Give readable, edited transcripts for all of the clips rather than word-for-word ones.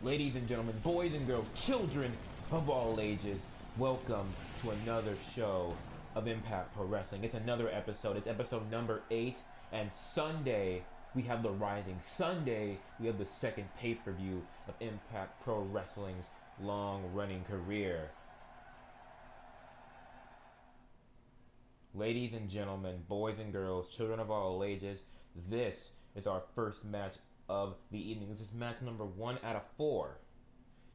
Ladies and gentlemen, boys and girls, children of all ages, welcome to another show of Impact Pro Wrestling. It's another episode. It's episode number 8, and Sunday we have the Rising. Sunday we have the second pay-per-view of Impact Pro Wrestling's long-running career. Ladies and gentlemen, boys and girls, children of all ages, this is our first match of the evening. This is match number 1 out of 4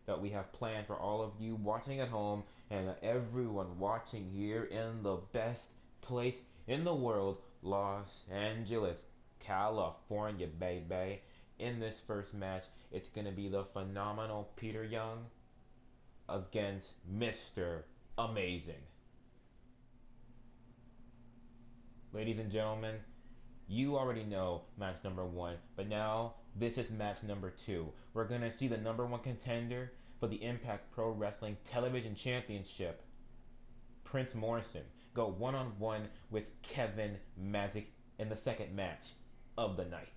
that we have planned for all of you watching at home and everyone watching here in the best place in the world, Los Angeles, California, baby. In this first match, it's going to be the phenomenal Peter Young against Mr. Amazing. Ladies and gentlemen, you already know match number 1, but now this is match number 2. We're going to see the number 1 contender for the Impact Pro Wrestling Television Championship, Prince Morrison, go one-on-one with Kevin Magic in the second match of the night.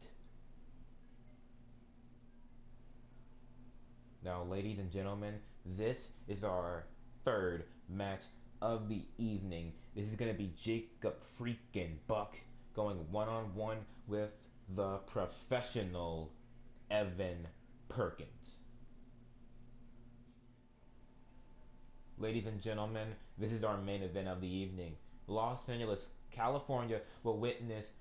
Now, ladies and gentlemen, this is our third match of the evening. This is going to be Jacob freaking Buck going one-on-one with the professional Evan Perkins. Ladies and gentlemen, this is our main event of the evening. Los Angeles, California will witness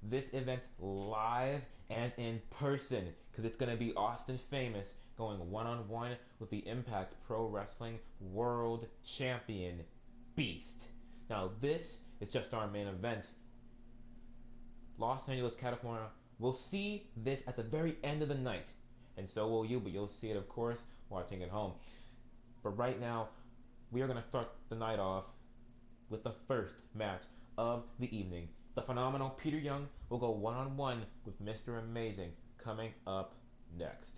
this event live and in person because it's going to be Austin Famous going one-on-one with the Impact Pro Wrestling World Champion Beast. Now this is just our main event. Los Angeles, California will see this at the very end of the night, and so will you, but you'll see it, of course, watching at home. But right now, we are going to start the night off with the first match of the evening. The phenomenal Peter Young will go one-on-one with Mr. Amazing coming up next.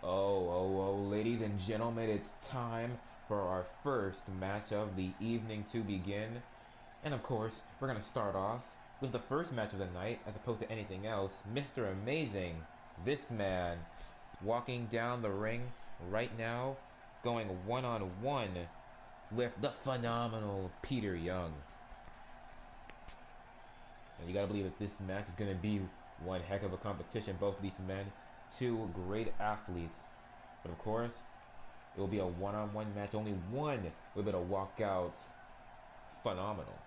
Oh, ladies and gentlemen, it's time for our first match of the evening to begin. And of course, we're going to start off with the first match of the night as opposed to anything else. Mr. Amazing, this man, walking down the ring right now, going one-on-one with the phenomenal Peter Young. And you gotta believe that this match is going to be one heck of a competition. Both of these men, two great athletes. But of course, it will be a one-on-one match. Only one will be able to walk out phenomenal.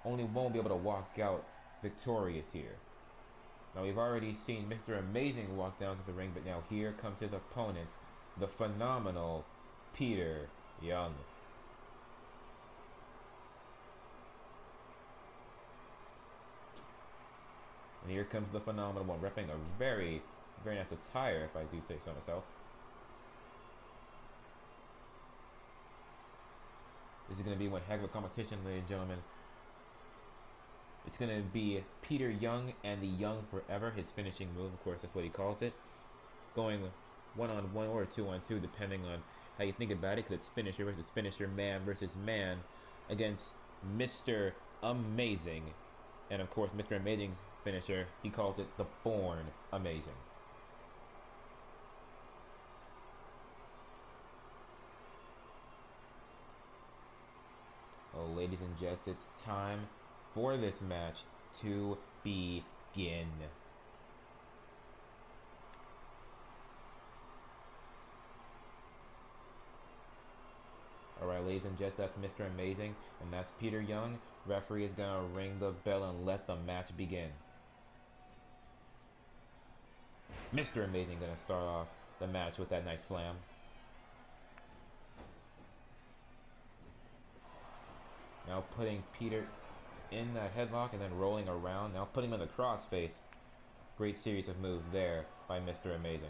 Only one will be able to walk out victorious here. Now we've already seen Mr. Amazing walk down to the ring, but now here comes his opponent, the phenomenal Peter Young. And here comes the phenomenal one, repping a very nice attire, if I do say so myself. This is going to be one heck of a competition, ladies and gentlemen. It's going to be Peter Young and the Young Forever, his finishing move, of course, that's what he calls it. Going one-on-one or two-on-two, depending on how you think about it, because it's finisher versus finisher, man versus man, against Mr. Amazing. And of course, Mr. Amazing's finisher, he calls it the Born Amazing. Oh, ladies and gents, it's time for this match to begin. Alright, ladies and gents, that's Mr. Amazing, and that's Peter Young. Referee is gonna ring the bell and let the match begin. Mr. Amazing gonna start off the match with that nice slam. Now putting Peter in that headlock and then rolling around. Now putting him in the crossface. Great series of moves there by Mr. Amazing.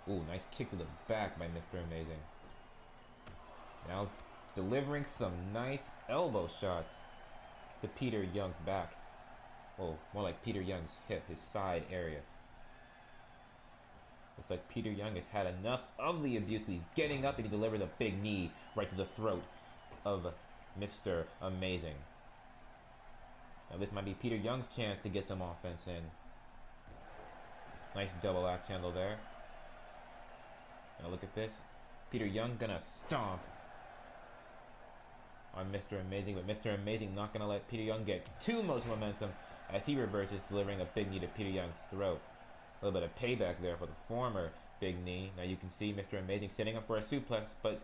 Ooh, nice kick to the back by Mr. Amazing. Now delivering some nice elbow shots to Peter Young's back. Oh, more like Peter Young's hip, his side area. Looks like Peter Young has had enough of the abuse. He's getting up and he delivers a big knee right to the throat of Mr. Amazing. Now this might be Peter Young's chance to get some offense in. Nice double axe handle there. Now look at this. Peter Young gonna stomp on Mr. Amazing, but Mr. Amazing not gonna let Peter Young get too much momentum as he reverses, delivering a big knee to Peter Young's throat. A little bit of payback there for the former big knee. Now you can see Mr. Amazing setting up for a suplex, but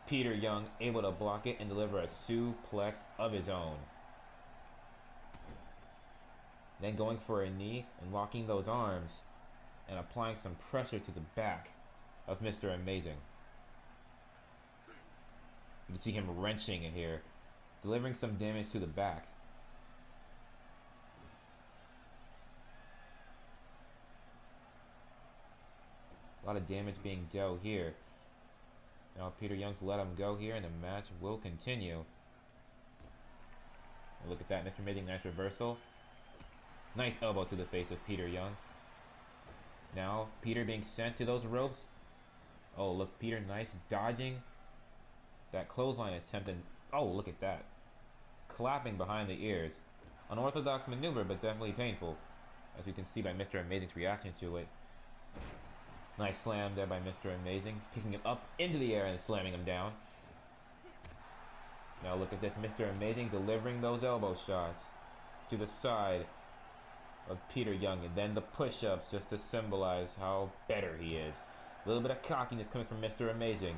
Peter Young able to block it and deliver a suplex of his own. Then going for a knee and locking those arms and applying some pressure to the back of Mr. Amazing. You can see him wrenching it here, delivering some damage to the back. A lot of damage being dealt here. Now Peter Young's let him go here and the match will continue. And look at that, Mr. Amazing, nice reversal. Nice elbow to the face of Peter Young. Now Peter being sent to those ropes. Oh look, Peter nice dodging that clothesline attempt, and oh look at that. Clapping behind the ears. Unorthodox maneuver, but definitely painful, as we can see by Mr. Amazing's reaction to it. Nice slam there by Mr. Amazing, picking him up into the air and slamming him down. Now look at this, Mr. Amazing delivering those elbow shots to the side of Peter Young, and then the push-ups just to symbolize how better he is. A little bit of cockiness coming from Mr. Amazing,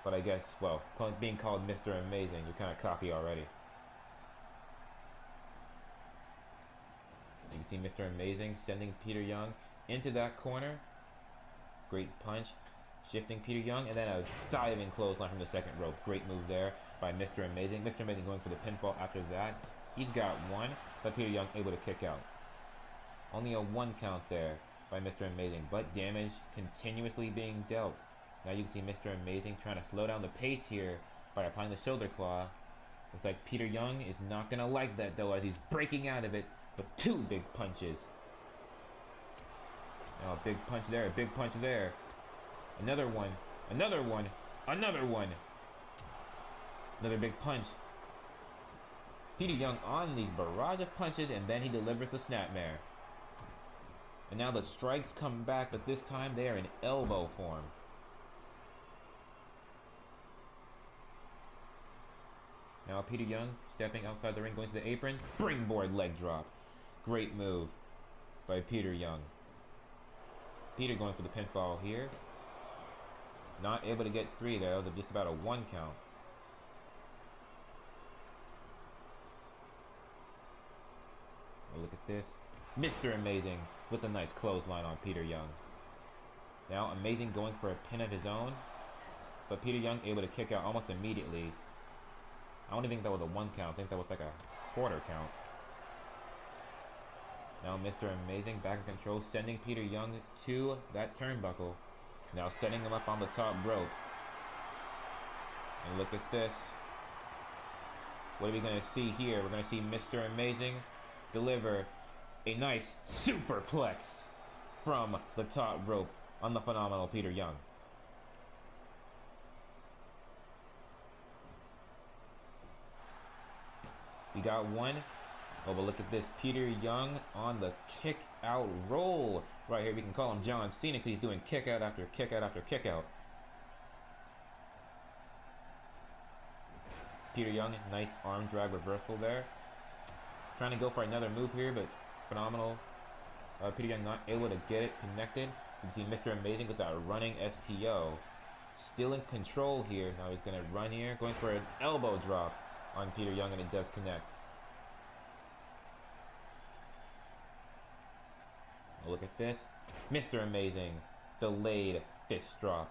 but I guess, well, being called Mr. Amazing, you're kind of cocky already. You can see Mr. Amazing sending Peter Young into that corner. Great punch, shifting Peter Young, and then a diving clothesline from the second rope. Great move there by Mr. Amazing. Mr. Amazing going for the pinfall after that. He's got one, but Peter Young able to kick out. Only a 1 count there by Mr. Amazing, but damage continuously being dealt. Now you can see Mr. Amazing trying to slow down the pace here by applying the shoulder claw. Looks like Peter Young is not going to like that though, as he's breaking out of it with 2 big punches. Now a big punch there, a big punch there. Another one, another one, another one. Another big punch. Peter Young on these barrage of punches, and then he delivers the snapmare. And now the strikes come back, but this time they are in elbow form. Now Peter Young stepping outside the ring, going to the apron. Springboard leg drop. Great move by Peter Young. Peter going for the pinfall here. Not able to get 3 though. They're just about a 1 count. Oh, look at this. Mr. Amazing with a nice clothesline on Peter Young. Now Amazing going for a pin of his own, but Peter Young able to kick out almost immediately. I don't think that was a 1 count. I think that was like a quarter count. Now Mr. Amazing back in control, sending Peter Young to that turnbuckle. Now setting him up on the top rope. And look at this. What are we going to see here? We're going to see Mr. Amazing deliver a nice superplex from the top rope on the phenomenal Peter Young. We got one. Oh, but look at this. Peter Young on the kick out roll. Right here, we can call him John Cena because he's doing kick out after kick out after kick out. Peter Young, nice arm drag reversal there. Trying to go for another move here, but phenomenal. Peter Young not able to get it connected. You can see Mr. Amazing with that running STO. Still in control here. Now he's going to run here, going for an elbow drop on Peter Young, and it does connect. Look at this. Mr. Amazing. Delayed fist drop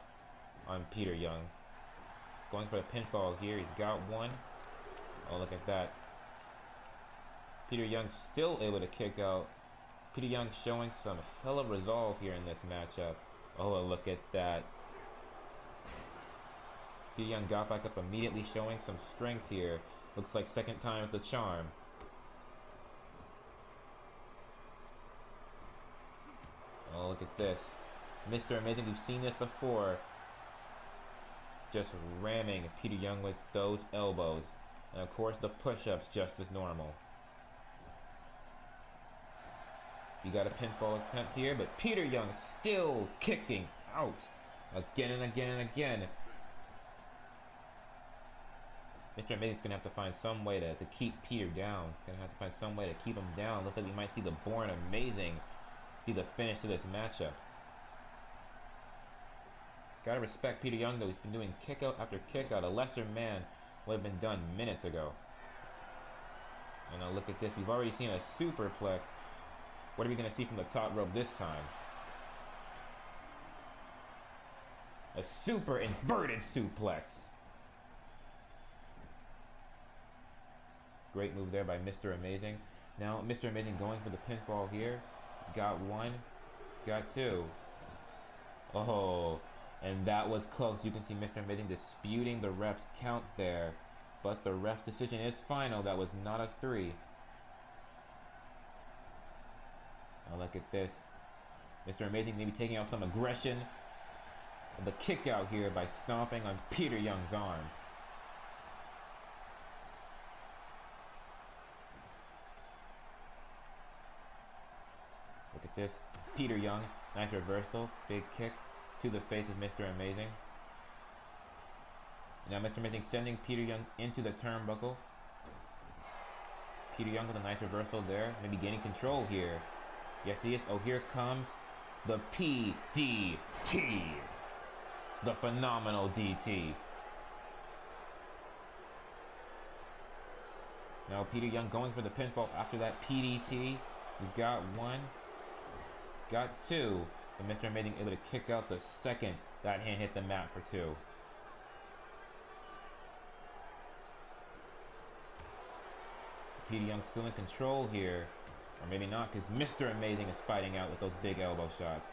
on Peter Young. Going for the pinfall here. He's got one. Oh, look at that. Peter Young still able to kick out. Peter Young showing some hella resolve here in this matchup. Oh, look at that. Peter Young got back up immediately, showing some strength here. Looks like second time with the charm. Oh, look at at this. Mr. Amazing, we've seen this before. Just ramming Peter Young with those elbows. And of course the push-ups just as normal. You got a pinfall attempt here, but Peter Young still kicking out. Again and again and again. Mr. Amazing's gonna have to find some way to keep Peter down. Gonna have to find some way to keep him down. Looks like we might see the Born Amazing be the finish to this matchup. Gotta respect Peter Young though. He's been doing kick out after kick out. A lesser man would have been done minutes ago. And now look at this. We've already seen a superplex. What are we gonna see from the top rope this time? A super inverted suplex. Great move there by Mr. Amazing. Now Mr. Amazing going for the pinfall here. He's got one. He's got two. Oh, and that was close. You can see Mr. Amazing disputing the ref's count there. But the ref decision is final. That was not a 3. Now look at this. Mr. Amazing maybe taking out some aggression. The kick out here by stomping on Peter Young's arm. Look at this. Peter Young. Nice reversal. Big kick to the face of Mr. Amazing. Now Mr. Amazing sending Peter Young into the turnbuckle. Peter Young with a nice reversal there. Maybe gaining control here. Yes, he is. Oh, here comes the PDT. The phenomenal DT. Now Peter Young going for the pinfall after that PDT. We've got one. Got two. But Mr. Amazing able to kick out the second that hand hit the mat for 2. Peter Young still in control here. Or maybe not, because Mr. Amazing is fighting out with those big elbow shots.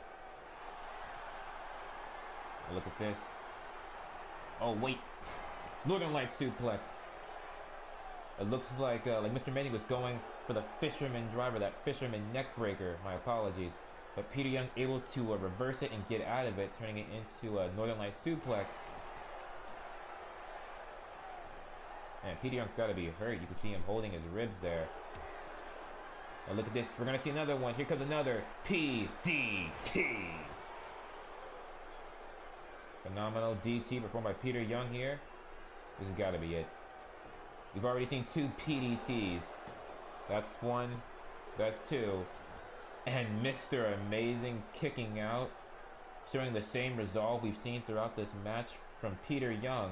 Oh, look at this. Oh, wait. Northern Light suplex. It looks like Mr. Amazing was going for the fisherman driver, that fisherman neck breaker. My apologies. But Peter Young able to reverse it and get out of it, turning it into a Northern Light suplex. And Peter Young's got to be hurt. You can see him holding his ribs there. Now look at this. We're going to see another one. Here comes another PDT. Phenomenal DT performed by Peter Young here. This has got to be it. We've already seen 2 PDTs. That's 1. That's 2. And Mr. Amazing kicking out. Showing the same resolve we've seen throughout this match from Peter Young.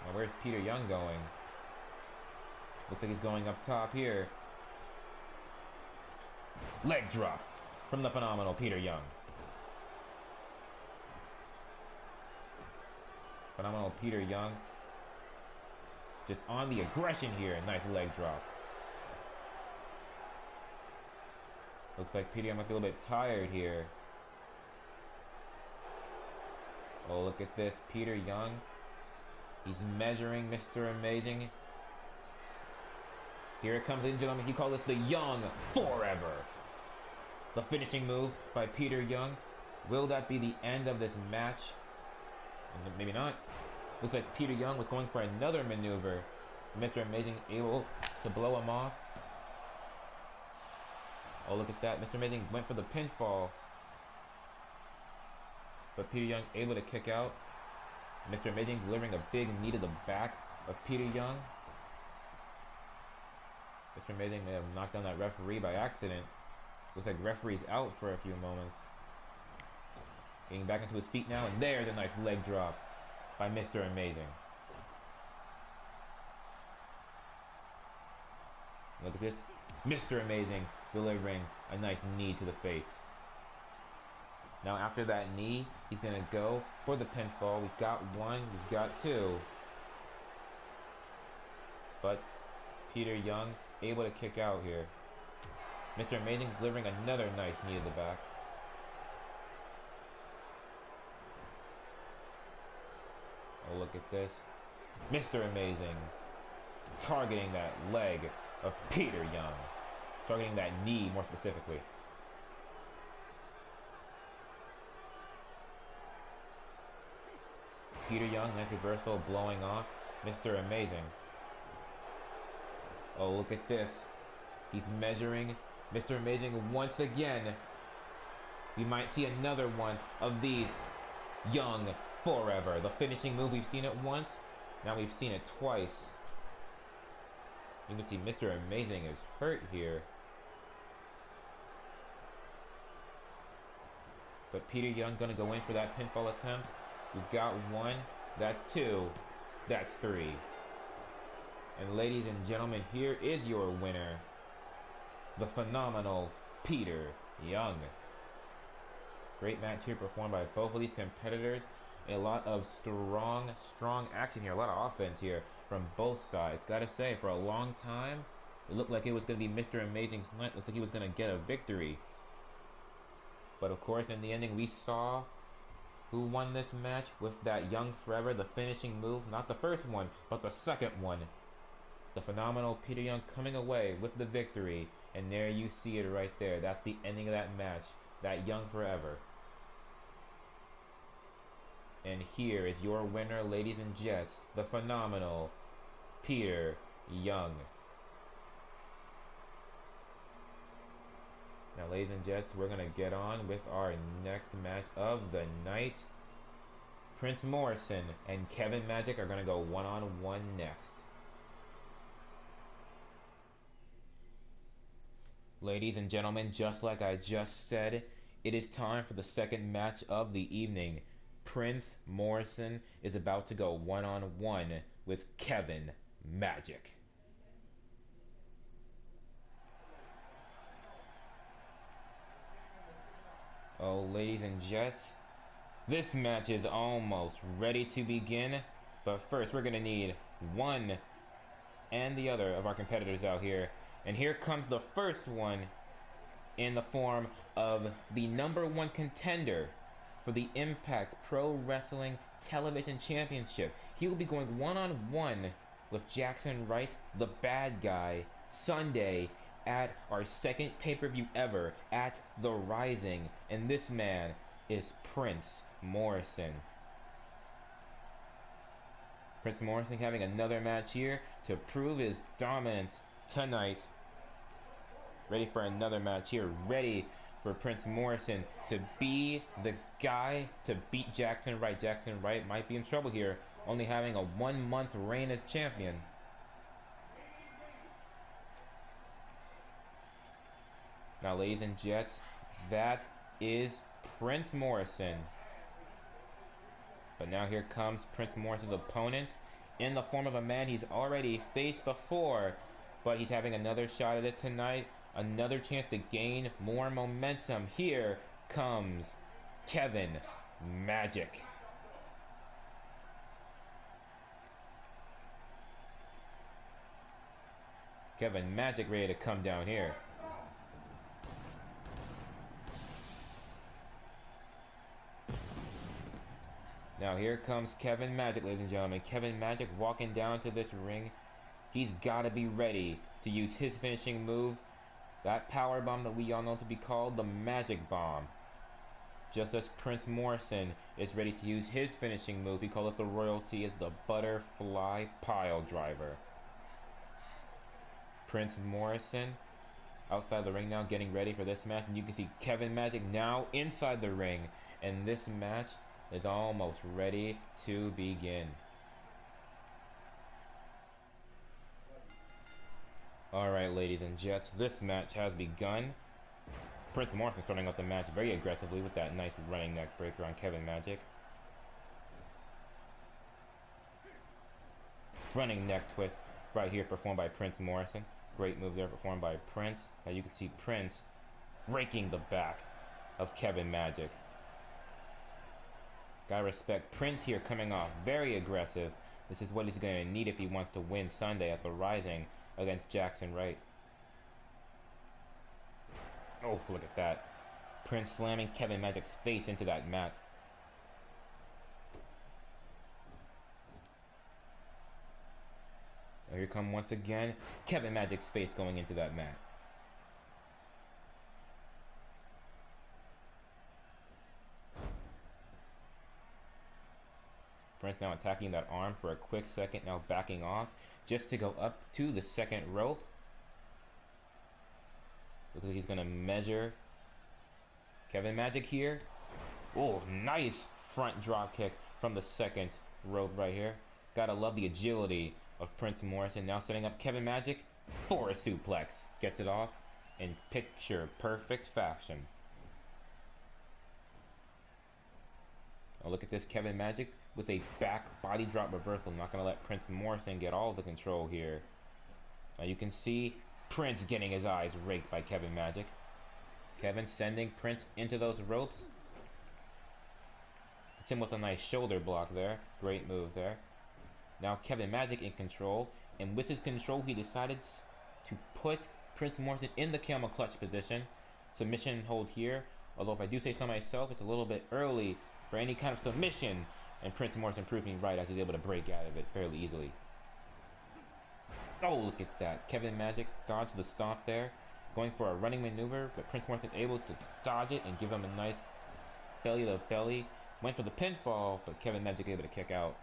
Now where's Peter Young going? Looks like he's going up top here. Leg drop from the phenomenal Peter Young. Phenomenal Peter Young. Just on the aggression here. Nice leg drop. Looks like Peter Young might be a little bit tired here. Oh, look at this. Peter Young. He's measuring Mr. Amazing. Here it comes, ladies and gentlemen. He called this the Young Forever. The finishing move by Peter Young. Will that be the end of this match? Maybe not. Looks like Peter Young was going for another maneuver. Mr. Amazing able to blow him off. Oh, look at that. Mr. Amazing went for the pinfall. But Peter Young able to kick out. Mr. Amazing delivering a big knee to the back of Peter Young. Mr. Amazing may have knocked down that referee by accident. Looks like referee's out for a few moments. Getting back into his feet now, and there's a nice leg drop by Mr. Amazing. Look at this. Mr. Amazing delivering a nice knee to the face. Now after that knee, he's going to go for the pinfall. We've got 1, we've got 2. But Peter Young able to kick out here. Mr. Amazing delivering another nice knee to the back. Oh, look at this. Mr. Amazing targeting that leg of Peter Young. Targeting that knee more specifically. Peter Young, nice reversal, blowing off Mr. Amazing. Oh, look at this. He's measuring Mr. Amazing once again. We might see another one of these. Young forever. The finishing move, we've seen it once. Now we've seen it twice. You can see Mr. Amazing is hurt here. But Peter Young gonna go in for that pinfall attempt. We've got one. That's two. That's three. And ladies and gentlemen, here is your winner. The phenomenal Peter Young. Great match here performed by both of these competitors. A lot of strong action here. A lot of offense here from both sides. Gotta say, for a long time, it looked like it was going to be Mr. Amazing's night. Looked like he was going to get a victory. But of course, in the ending, we saw who won this match with that Young Forever, the finishing move. Not the first one, but the second one. The phenomenal Peter Young coming away with the victory. And there you see it right there. That's the ending of that match. That Young Forever. And here is your winner, ladies and gents, the phenomenal Peter Young. Now, ladies and gents, we're going to get on with our next match of the night. Prince Morrison and Kevin Magic are going to go one-on-one next. Ladies and gentlemen, just like I just said, it is time for the second match of the evening. Prince Morrison is about to go one-on-one with Kevin Magic. Oh, ladies and gents, this match is almost ready to begin. But first, we're going to need one and the other of our competitors out here. And here comes the first one in the form of the #1 contender for the Impact Pro Wrestling Television Championship. He will be going one-on-one with Jackson Wright, the bad guy, Sunday at our second pay-per-view ever at The Rising. And this man is Prince Morrison. Prince Morrison having another match here to prove his dominance tonight. Ready for another match here. Ready for Prince Morrison to be the guy to beat Jackson Wright. Jackson Wright might be in trouble here, only having a 1-month reign as champion. Now, ladies and gents, that is Prince Morrison. But now here comes Prince Morrison's opponent in the form of a man he's already faced before. But he's having another shot at it tonight. Another chance to gain more momentum. Here comes Kevin Magic. Kevin Magic ready to come down here. Now here comes Kevin Magic, ladies and gentlemen. Kevin Magic walking down to this ring. He's got to be ready to use his finishing move. That power bomb that we all know to be called the Magic Bomb. Just as Prince Morrison is ready to use his finishing move, we call it the Royalty, is the Butterfly Pile Driver. Prince Morrison outside the ring now getting ready for this match. And you can see Kevin Magic now inside the ring. And this match is almost ready to begin. Alright, ladies and gents, this match has begun. Prince Morrison starting off the match very aggressively with that nice running neck breaker on Kevin Magic. Running neck twist right here performed by Prince Morrison. Great move there performed by Prince. Now you can see Prince raking the back of Kevin Magic. Gotta respect Prince here coming off very aggressive. This is what he's going to need if he wants to win Sunday at the Rising against Jackson Wright. Oh, look at that. Prince slamming Kevin Magic's face into that mat. Now here come once again Kevin Magic's face going into that mat. Prince now attacking that arm for a quick second, now backing off just to go up to the second rope. Looks like he's gonna measure Kevin Magic here. Oh, nice front drop kick from the second rope right here. Gotta love the agility of Prince Morrison. Now setting up Kevin Magic for a suplex. Gets it off in picture perfect fashion. Oh, look at this, Kevin Magic with a back body drop reversal. Not gonna let Prince Morrison get all the control here. Now you can see Prince getting his eyes raked by Kevin Magic. Kevin sending Prince into those ropes. Hits him with a nice shoulder block there. Great move there. Now Kevin Magic in control. And with his control, he decided to put Prince Morrison in the camel clutch position. Submission hold here. Although if I do say so myself, it's a little bit early for any kind of submission. And Prince Morrison proved me right as he's able to break out of it fairly easily. Oh, look at that. Kevin Magic dodged the stomp there. Going for a running maneuver, but Prince Morrison able to dodge it and give him a nice belly to belly. Went for the pinfall, but Kevin Magic able to kick out.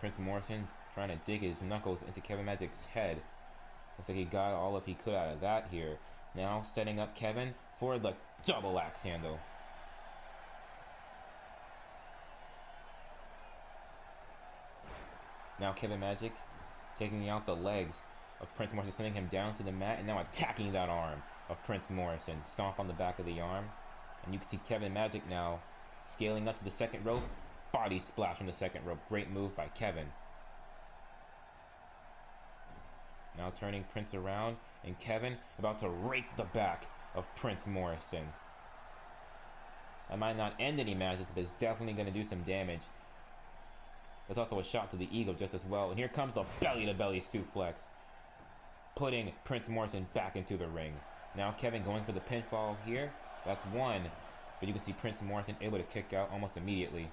Prince Morrison trying to dig his knuckles into Kevin Magic's head. Looks like he got all of he could out of that here. Now setting up Kevin for the double axe handle. Now Kevin Magic taking out the legs of Prince Morrison, sending him down to the mat, and now attacking that arm of Prince Morrison. Stomp on the back of the arm. And you can see Kevin Magic now scaling up to the second rope. Body splash from the second rope. Great move by Kevin. Now turning Prince around, and Kevin about to rake the back of Prince Morrison. That might not end any matches, but it's definitely going to do some damage. There's also a shot to the ego just as well. And here comes a belly-to-belly suplex, putting Prince Morrison back into the ring. Now Kevin going for the pinfall here. That's one. But you can see Prince Morrison able to kick out almost immediately.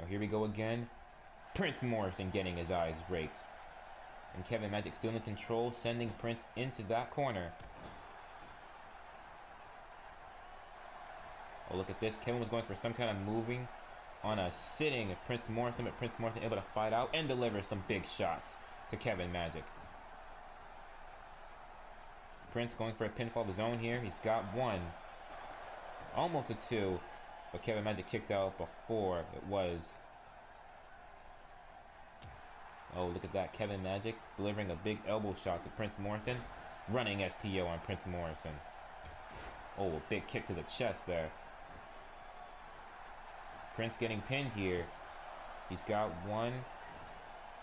Now here we go again. Prince Morrison getting his eyes raked. And Kevin Magic still in control, sending Prince into that corner. Oh, look at this. Kevin was going for some kind of moving on a sitting Prince Morrison, but Prince Morrison able to fight out and deliver some big shots to Kevin Magic. Prince going for a pinfall of his own here. He's got one. Almost a two, but Kevin Magic kicked out before it was. Oh, look at that. Kevin Magic delivering a big elbow shot to Prince Morrison. Running STO on Prince Morrison. Oh, a big kick to the chest there. Prince getting pinned here. He's got one,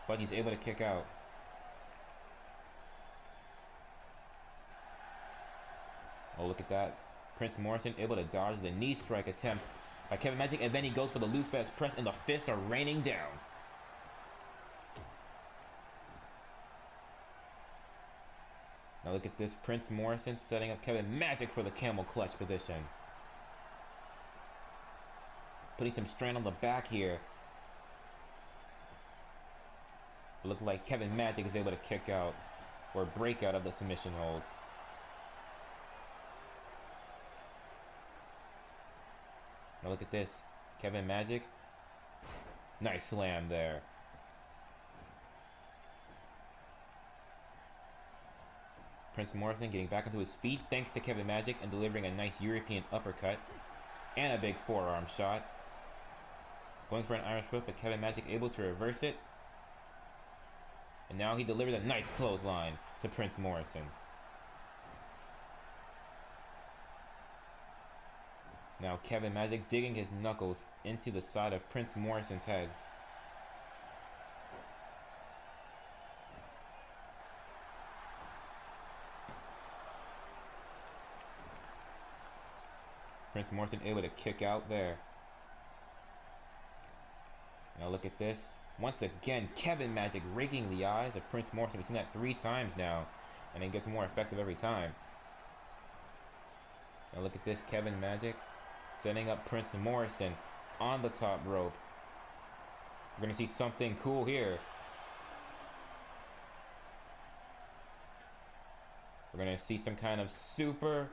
but he's able to kick out. Oh, look at that. Prince Morrison able to dodge the knee strike attempt by Kevin Magic, and then he goes for the Lufez press, and the fists are raining down. Now look at this. Prince Morrison setting up Kevin Magic for the camel clutch position. Putting some strain on the back here. It looked like Kevin Magic is able to kick out or break out of the submission hold. Now look at this. Kevin Magic. Nice slam there. Prince Morrison getting back onto his feet thanks to Kevin Magic and delivering a nice European uppercut and a big forearm shot. Going for an Irish whip, but Kevin Magic able to reverse it. And now he delivers a nice clothesline to Prince Morrison. Now Kevin Magic digging his knuckles into the side of Prince Morrison's head. Prince Morrison able to kick out there. Now look at this. Once again, Kevin Magic raking the eyes of Prince Morrison. We've seen that 3 times now, and it gets more effective every time. Now look at this. Kevin Magic setting up Prince Morrison on the top rope. We're going to see something cool here. We're gonna see some kind of super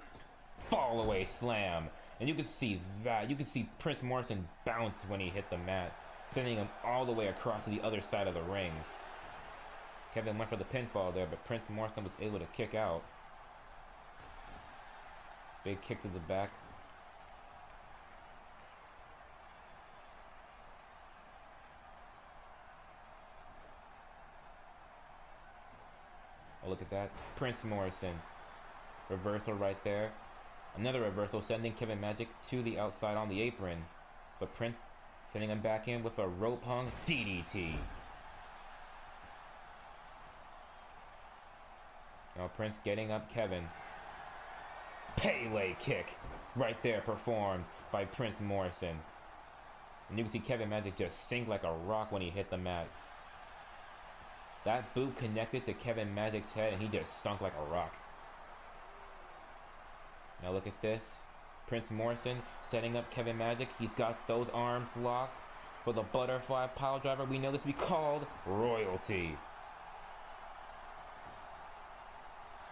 fall away slam. And you can see that. You can see Prince Morrison bounce when he hit the mat, sending him all the way across to the other side of the ring. Kevin went for the pinfall there, but Prince Morrison was able to kick out. Big kick to the back. Oh, look at that. Prince Morrison. Reversal right there. Another reversal, sending Kevin Magic to the outside on the apron. But Prince sending him back in with a rope hung DDT. Now Prince getting up Kevin. Pele kick right there performed by Prince Morrison. And you can see Kevin Magic just sink like a rock when he hit the mat. That boot connected to Kevin Magic's head and he just sunk like a rock. Now look at this. Prince Morrison setting up Kevin Magic. He's got those arms locked for the butterfly pile driver. We know this to be called royalty.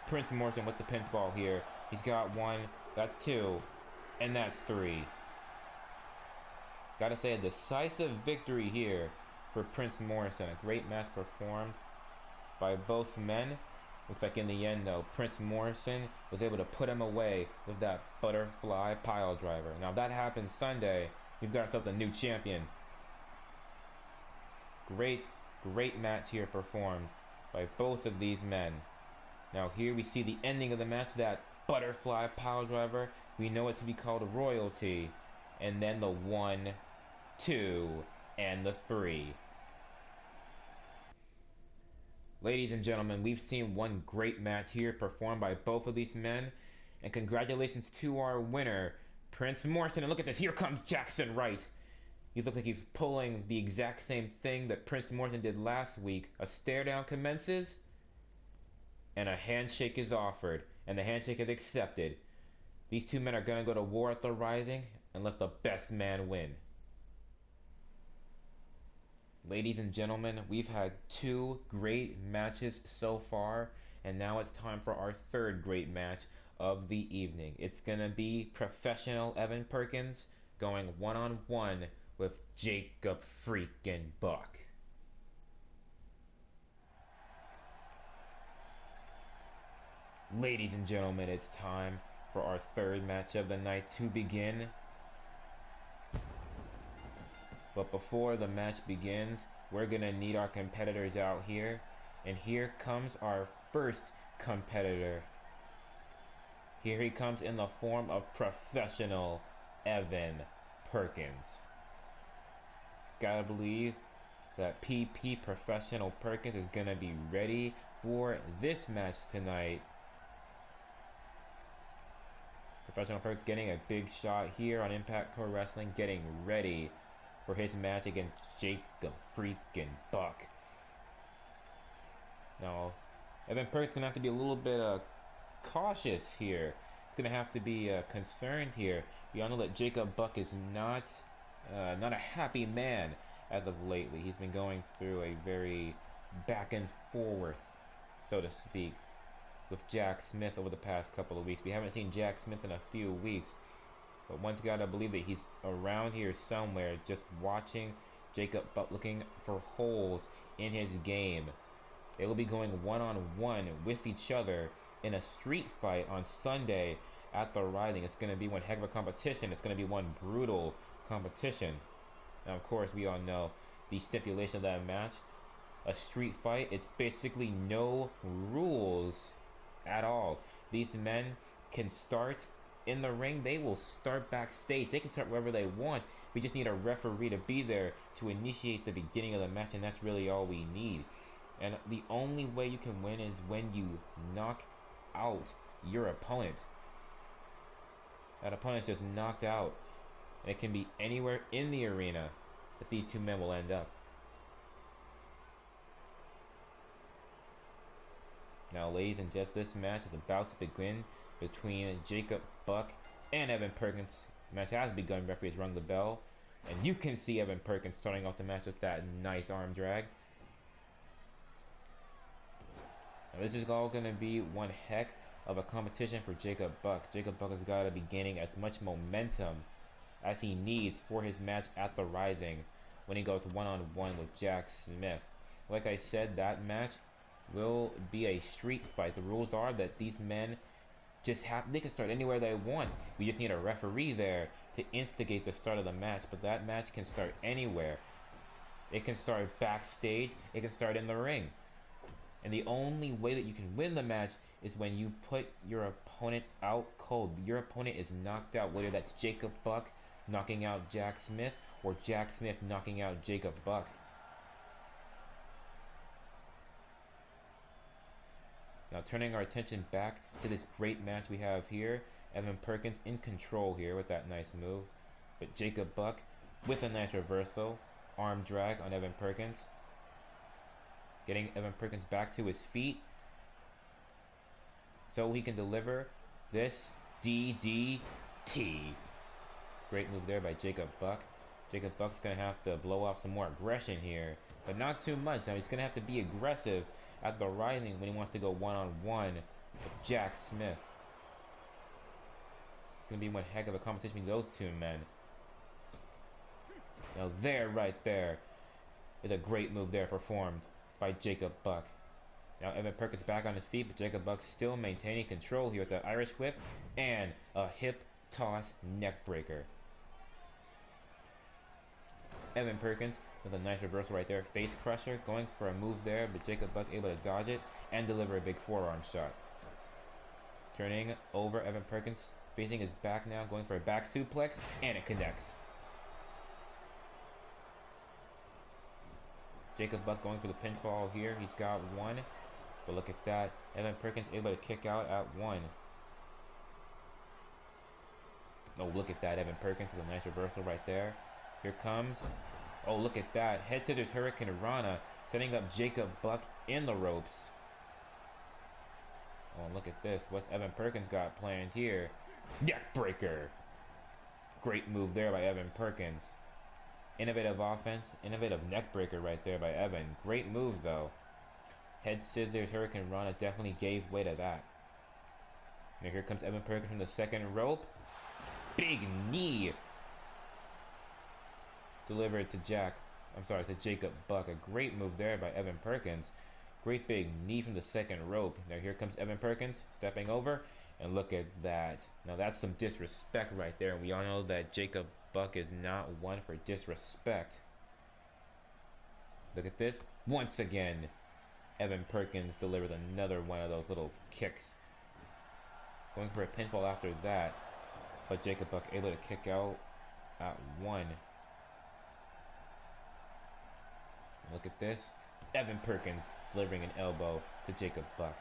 Prince Morrison with the pinfall here. He's got one, that's two, and that's three. Gotta say, a decisive victory here for Prince Morrison. A great match performed by both men. Looks like in the end, though, Prince Morrison was able to put him away with that butterfly pile driver. Now, if that happens Sunday, we've got ourselves a new champion. Great match here performed by both of these men. Now, here we see the ending of the match, that butterfly pile driver. We know it to be called royalty. And then the 1, 2, and the 3. Ladies and gentlemen, we've seen one great match here performed by both of these men. And congratulations to our winner, Prince Morrison. And look at this, here comes Jackson Wright. He looks like he's pulling the exact same thing that Prince Morrison did last week. A stare down commences, and a handshake is offered, and the handshake is accepted. These two men are going to go to war at the Rising and let the best man win. Ladies and gentlemen, we've had 2 great matches so far, and now it's time for our third great match of the evening. It's going to be professional Evan Perkins going one-on-one with Jacob freaking Buck. Ladies and gentlemen, it's time for our third match of the night to begin. But before the match begins, we're going to need our competitors out here. And here comes our first competitor. Here he comes in the form of professional Evan Perkins. Gotta believe that PP Professional Perkins is going to be ready for this match tonight. Professional Perkins getting a big shot here on Impact Pro Wrestling, getting ready for his match against Jacob freaking Buck. Now, Evan Perkins gonna have to be a little bit cautious here. He's gonna have to be concerned here. We all know that Jacob Buck is not a happy man as of lately. He's been going through a very back and forth, so to speak, with Jack Smith over the past couple of weeks. We haven't seen Jack Smith in a few weeks, but one's gotta believe that he's around here somewhere, just watching Jacob Buck, looking for holes in his game. They will be going one-on-one with each other in a street fight on Sunday at the Rising. It's going to be one heck of a competition. It's going to be one brutal competition. Now, of course, we all know the stipulation of that match. A street fight, it's basically no rules at all. These men can start in the ring. They will start backstage. They can start wherever they want. We just need a referee to be there to initiate the beginning of the match, and that's really all we need. And the only way you can win is when you knock out your opponent. That opponent's just knocked out. And it can be anywhere in the arena that these two men will end up. Now, ladies and gents, this match is about to begin between Jacob Buck and Evan Perkins. The match has begun. Referee has rung the bell. And you can see Evan Perkins starting off the match with that nice arm drag. Now, this is all going to be one heck of a competition for Jacob Buck. Jacob Buck has got to be gaining as much momentum as he needs for his match at the Rising when he goes one-on-one with Jack Smith. Like I said, that match will be a street fight. The rules are that these men they can start anywhere they want. We just need a referee there to instigate the start of the match, but that match can start anywhere. It can start backstage, it can start in the ring. And the only way that you can win the match is when you put your opponent out cold. Your opponent is knocked out, whether that's Jacob Buck knocking out Jack Smith or Jack Smith knocking out Jacob Buck. Now turning our attention back to this great match we have here. Evan Perkins in control here with that nice move. But Jacob Buck with a nice reversal. Arm drag on Evan Perkins. Getting Evan Perkins back to his feet so he can deliver this DDT. Great move there by Jacob Buck. Jacob Buck's going to have to blow off some more aggression here, but not too much. Now he's going to have to be aggressive at the Rising when he wants to go one-on-one with Jack Smith. It's going to be one heck of a competition between those two men. Now there, right there, is a great move there performed by Jacob Buck. Now Evan Perkins back on his feet, but Jacob Buck still maintaining control here with the Irish whip and a hip toss neck breaker. Evan Perkins with a nice reversal right there. Face crusher going for a move there, but Jacob Buck able to dodge it and deliver a big forearm shot. Turning over, Evan Perkins facing his back now, going for a back suplex, and it connects. Jacob Buck going for the pinfall here. He's got one. But look at that. Evan Perkins able to kick out at one. Oh, look at that. Evan Perkins with a nice reversal right there. Here comes. Oh, look at that. Head scissors Hurricane Rana setting up Jacob Buck in the ropes. Oh, look at this. What's Evan Perkins got planned here? Neck breaker. Great move there by Evan Perkins. Innovative offense, innovative neck breaker right there by Evan. Great move though. Head scissors Hurricane Rana definitely gave way to that. Now here comes Evan Perkins from the second rope. Big knee delivered to Jacob Buck. A great move there by Evan Perkins. Great big knee from the second rope. Now here comes Evan Perkins stepping over, and look at that. Now that's some disrespect right there. We all know that Jacob Buck is not one for disrespect. Look at this. Once again, Evan Perkins delivered another one of those little kicks. Going for a pinfall after that, but Jacob Buck able to kick out at one. Look at this. Evan Perkins delivering an elbow to Jacob Buck.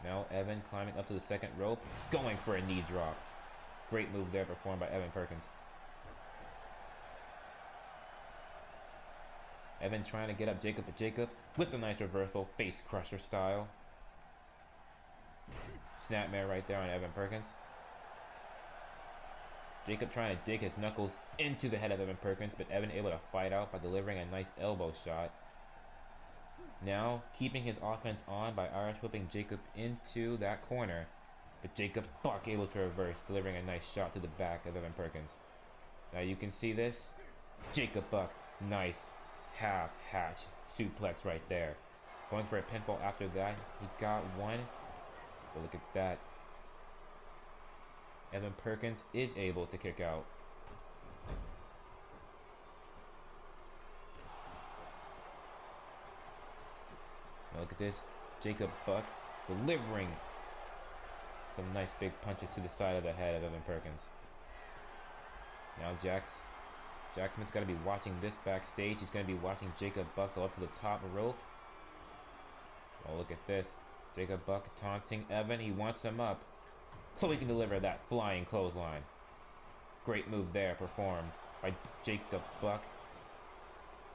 Now Evan climbing up to the second rope, going for a knee drop. Great move there performed by Evan Perkins. Evan trying to get up Jacob, but Jacob with a nice reversal, face crusher style. Snapmare right there on Evan Perkins. Jacob trying to dig his knuckles into the head of Evan Perkins, but Evan able to fight out by delivering a nice elbow shot. Now keeping his offense on by Irish whipping Jacob into that corner. But Jacob Buck able to reverse, delivering a nice shot to the back of Evan Perkins. Now you can see this. Jacob Buck, nice half hatch suplex right there. Going for a pinfall after that. He's got one. But look at that. Evan Perkins is able to kick out. Now look at this. Jacob Buck delivering some nice big punches to the side of the head of Evan Perkins. Now Jack Smith's got to be watching this backstage. He's going to be watching Jacob Buck go up to the top rope. Oh, look at this. Jacob Buck taunting Evan. He wants him up so he can deliver that flying clothesline. Great move there performed by Jacob Buck.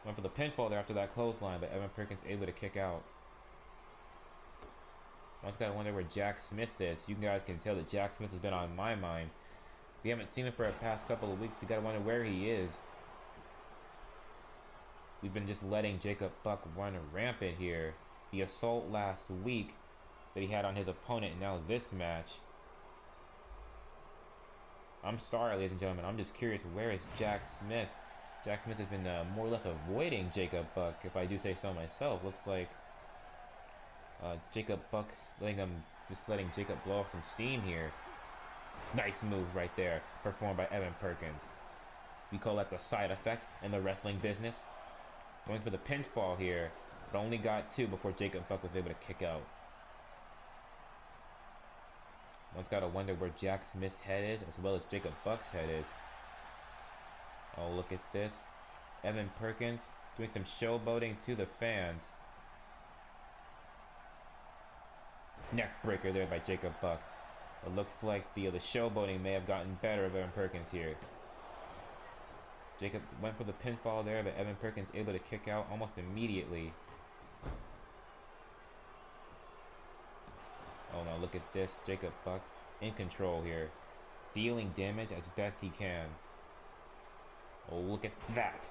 Went for the pinfall there after that clothesline, but Evan Perkins able to kick out. I just gotta wonder where Jack Smith is. You guys can tell that Jack Smith has been on my mind. We haven't seen him for the past couple of weeks. We gotta wonder where he is. We've been just letting Jacob Buck run rampant here. The assault last week that he had on his opponent. And now this match. I'm sorry, ladies and gentlemen. I'm just curious, where is Jack Smith? Jack Smith has been more or less avoiding Jacob Buck, if I do say so myself. Looks like Jacob Buck letting Jacob blow off some steam here. Nice move right there, performed by Evan Perkins. We call that the side effect in the wrestling business. Going for the pinfall here, but only got 2 before Jacob Buck was able to kick out. One's got to wonder where Jack Smith's head is, as well as Jacob Buck's head is. Oh, look at this. Evan Perkins doing some showboating to the fans. Neck breaker there by Jacob Buck. It looks like the showboating may have gotten better of Evan Perkins here. Jacob went for the pinfall there, but Evan Perkins able to kick out almost immediately. Oh no, look at this. Jacob Buck in control here. Dealing damage as best he can. Oh, look at that.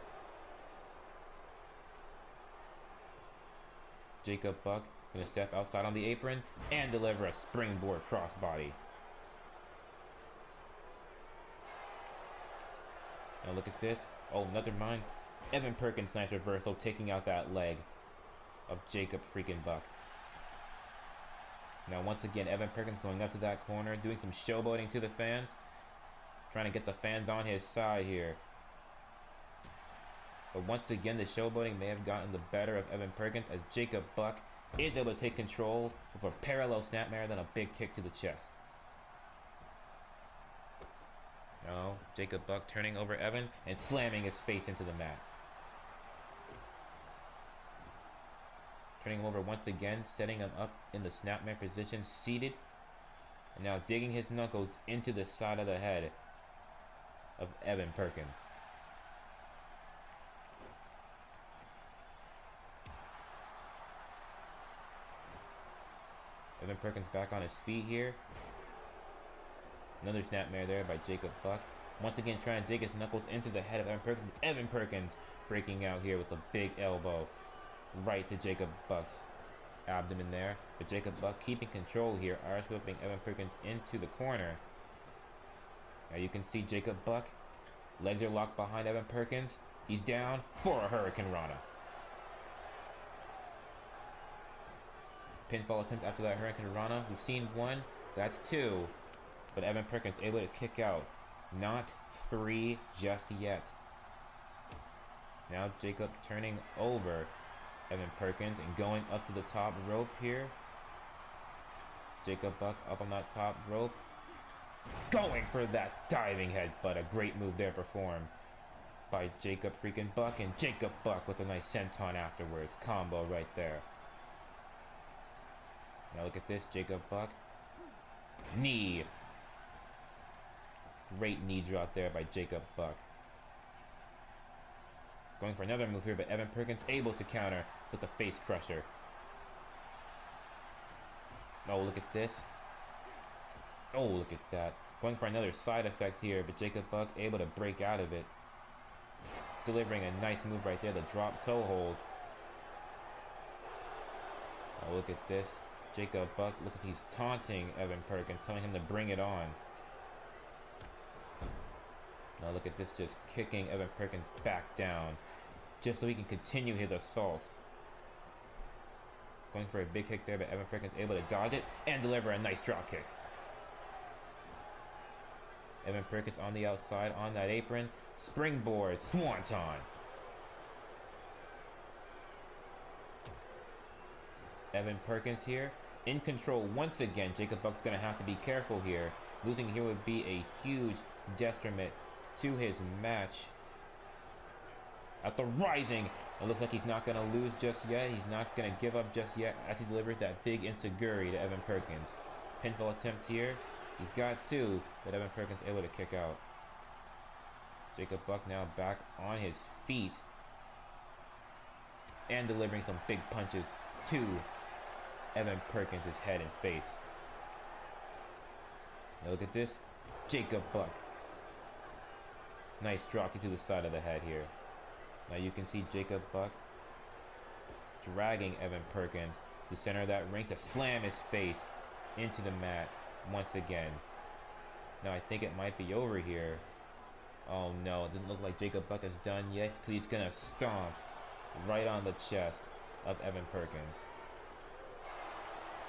Jacob Buck gonna step outside on the apron and deliver a springboard crossbody. Now look at this. Oh, never mind. Evan Perkins, nice reversal, taking out that leg of Jacob freaking Buck. Now once again, Evan Perkins going up to that corner, doing some showboating to the fans. Trying to get the fans on his side here. But once again, the showboating may have gotten the better of Evan Perkins as Jacob Buck is able to take control with a parallel snapmare, then a big kick to the chest. Now, Jacob Buck turning over Evan and slamming his face into the mat. Turning him over once again, setting him up in the snapmare position, seated. And now digging his knuckles into the side of the head of Evan Perkins. Evan Perkins back on his feet here. Another snapmare there by Jacob Buck. Once again trying to dig his knuckles into the head of Evan Perkins. Evan Perkins breaking out here with a big elbow right to Jacob Buck's abdomen there. But Jacob Buck keeping control here. Irish whipping Evan Perkins into the corner. Now you can see Jacob Buck. Legs are locked behind Evan Perkins. He's down for a Hurricane Rana. Pinfall attempt after that Hurricane Rana. We've seen 1. That's 2. But Evan Perkins able to kick out. Not 3 just yet. Now Jacob turning over Evan Perkins and going up to the top rope here. Jacob Buck up on that top rope. Going for that diving headbutt. A great move there performed by Jacob freaking Buck. And Jacob Buck with a nice senton afterwards. Combo right there. Now look at this. Jacob Buck. Knee. Great knee drop there by Jacob Buck. Going for another move here, but Evan Perkins able to counter with the face crusher. Oh, look at this. Oh, look at that. Going for another side effect here, but Jacob Buck able to break out of it. Delivering a nice move right there, the drop toe hold. Oh, look at this. Jacob Buck, look at he's taunting Evan Perkins, telling him to bring it on. Now look at this, just kicking Evan Perkins back down, just so he can continue his assault. Going for a big kick there, but Evan Perkins able to dodge it and deliver a nice drop kick. Evan Perkins on the outside, on that apron. Springboard, swanton. Evan Perkins here, in control once again. Jacob Buck's going to have to be careful here. Losing here would be a huge detriment to his match. At the rising, it looks like he's not going to lose just yet. He's not going to give up just yet as he delivers that big enziguri to Evan Perkins. Pinfall attempt here. He's got 2, but Evan Perkins able to kick out. Jacob Buck now back on his feet and delivering some big punches to Evan Perkins' head and face. Now look at this. Jacob Buck. Nice drop kick to the side of the head here. Now you can see Jacob Buck dragging Evan Perkins to the center of that ring to slam his face into the mat once again. Now I think it might be over here. Oh no, it doesn't look like Jacob Buck is done yet, because he's gonna stomp right on the chest of Evan Perkins.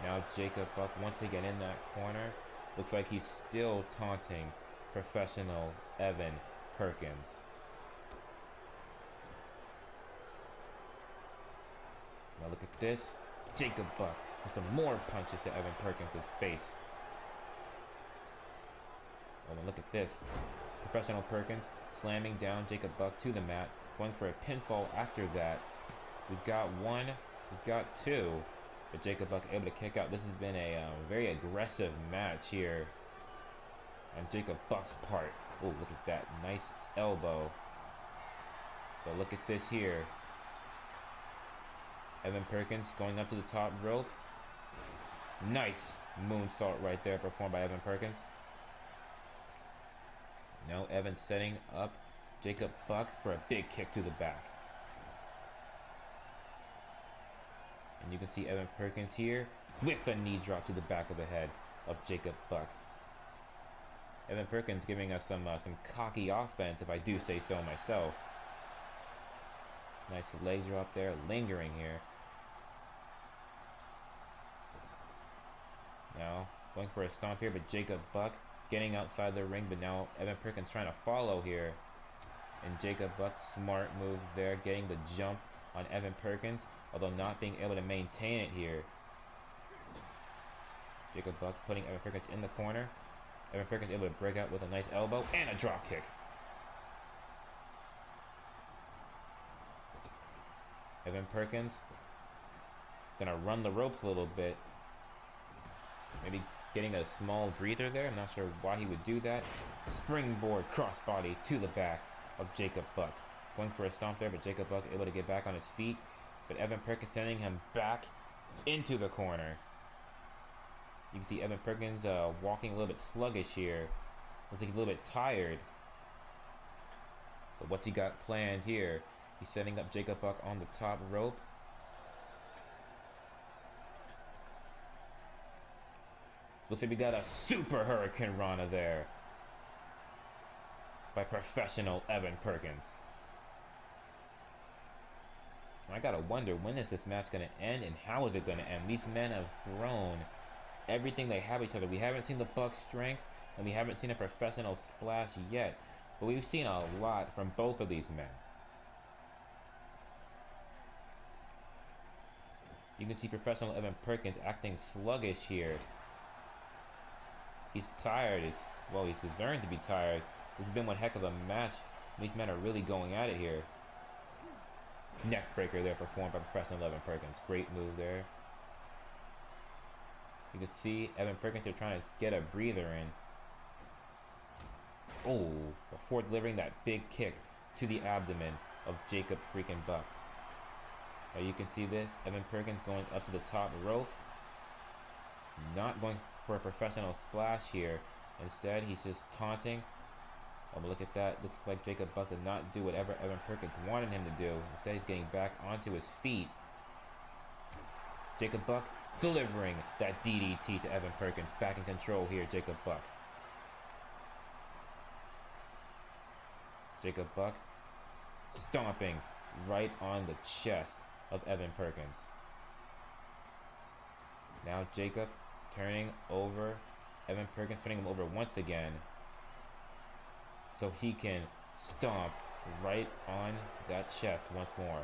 Now Jacob Buck once again in that corner. Looks like he's still taunting professional Evan Perkins. Now look at this. Jacob Buck with some more punches to Evan Perkins' face. Oh, and look at this. Professional Perkins slamming down Jacob Buck to the mat, going for a pinfall after that. We've got one, we've got two, but Jacob Buck able to kick out. This has been a very aggressive match here on Jacob Buck's part. Oh, look at that nice elbow. But look at this here. Evan Perkins going up to the top rope. Nice moonsault right there performed by Evan Perkins. Now Evan setting up Jacob Buck for a big kick to the back. And you can see Evan Perkins here with a knee drop to the back of the head of Jacob Buck. Evan Perkins giving us some cocky offense, if I do say so myself. Nice leg drop there, lingering here. Now going for a stomp here, but Jacob Buck getting outside the ring, but now Evan Perkins trying to follow here. And Jacob Buck, smart move there, getting the jump on Evan Perkins, although not being able to maintain it here. Jacob Buck putting Evan Perkins in the corner. Evan Perkins able to break out with a nice elbow and a drop kick. Evan Perkins gonna run the ropes a little bit. Maybe getting a small breather there. I'm not sure why he would do that. Springboard crossbody to the back of Jacob Buck. Going for a stomp there, but Jacob Buck able to get back on his feet. But Evan Perkins sending him back into the corner. You can see Evan Perkins walking a little bit sluggish here. Looks like he's a little bit tired. But what's he got planned here? He's setting up Jacob Buck on the top rope. Looks like we got a super Hurricane Rana there by professional Evan Perkins. I gotta wonder, when is this match gonna end and how is it gonna end? These men have thrown everything they have at each other. We haven't seen the Bucks' strength and we haven't seen a professional splash yet, but we've seen a lot from both of these men. You can see professional Evan Perkins acting sluggish here. He's tired. Well, he's deserving to be tired. This has been one heck of a match. These men are really going at it here. Neck breaker there performed by professional Evan Perkins. Great move there. You can see Evan Perkins here trying to get a breather in. Oh, before delivering that big kick to the abdomen of Jacob freaking Buck. Now you can see this. Evan Perkins going up to the top rope. Not going for a professional splash here. Instead, he's just taunting. Oh, but look at that. Looks like Jacob Buck did not do whatever Evan Perkins wanted him to do. Instead, he's getting back onto his feet. Jacob Buck delivering that DDT to Evan Perkins. Back in control here, Jacob Buck. Jacob Buck stomping right on the chest of Evan Perkins. Now Jacob turning over Evan Perkins, turning him over once again so he can stomp right on that chest once more.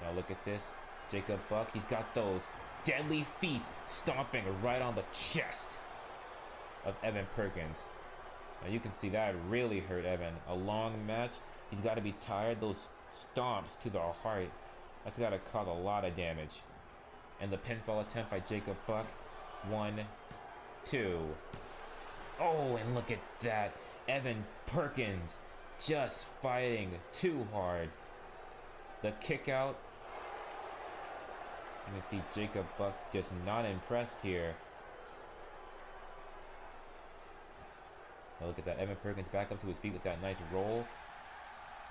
Now look at this. Jacob Buck, he's got those deadly feet stomping right on the chest of Evan Perkins. Now you can see that really hurt Evan. A long match. He's got to be tired. Those stomps to the heart, that's got to cause a lot of damage. And the pinfall attempt by Jacob Buck. 1, 2. Oh, and look at that. Evan Perkins just fighting too hard. The kick out. You can see Jacob Buck just not impressed here. Now look at that. Evan Perkins back up to his feet with that nice roll.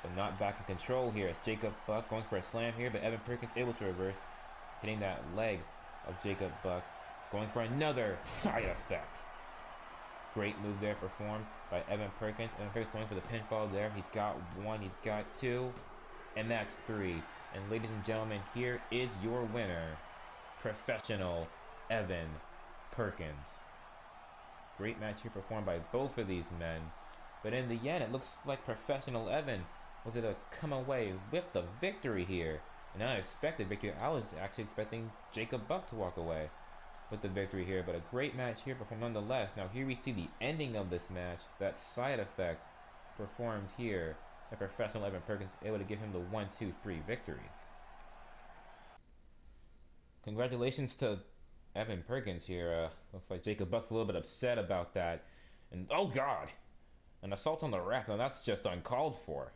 but not back in control here. It's Jacob Buck going for a slam here, but Evan Perkins able to reverse, hitting that leg of Jacob Buck, going for another side effect. Great move there performed by Evan Perkins. Evan Perkins going for the pinfall there. He's got one, he's got two, and that's three. And ladies and gentlemen, here is your winner, professional Evan Perkins. Great match here performed by both of these men. But in the end, it looks like professional Evan was able to come away with the victory here. An unexpected victory. I was actually expecting Jacob Buck to walk away with the victory here, but a great match here performed nonetheless. Now here we see the ending of this match, that side effect performed here. A professional Evan Perkins able to give him the 1-2-3 victory. Congratulations to Evan Perkins here. Looks like Jacob Buck's a little bit upset about that. And oh god! An assault on the ref. Now that's just uncalled for.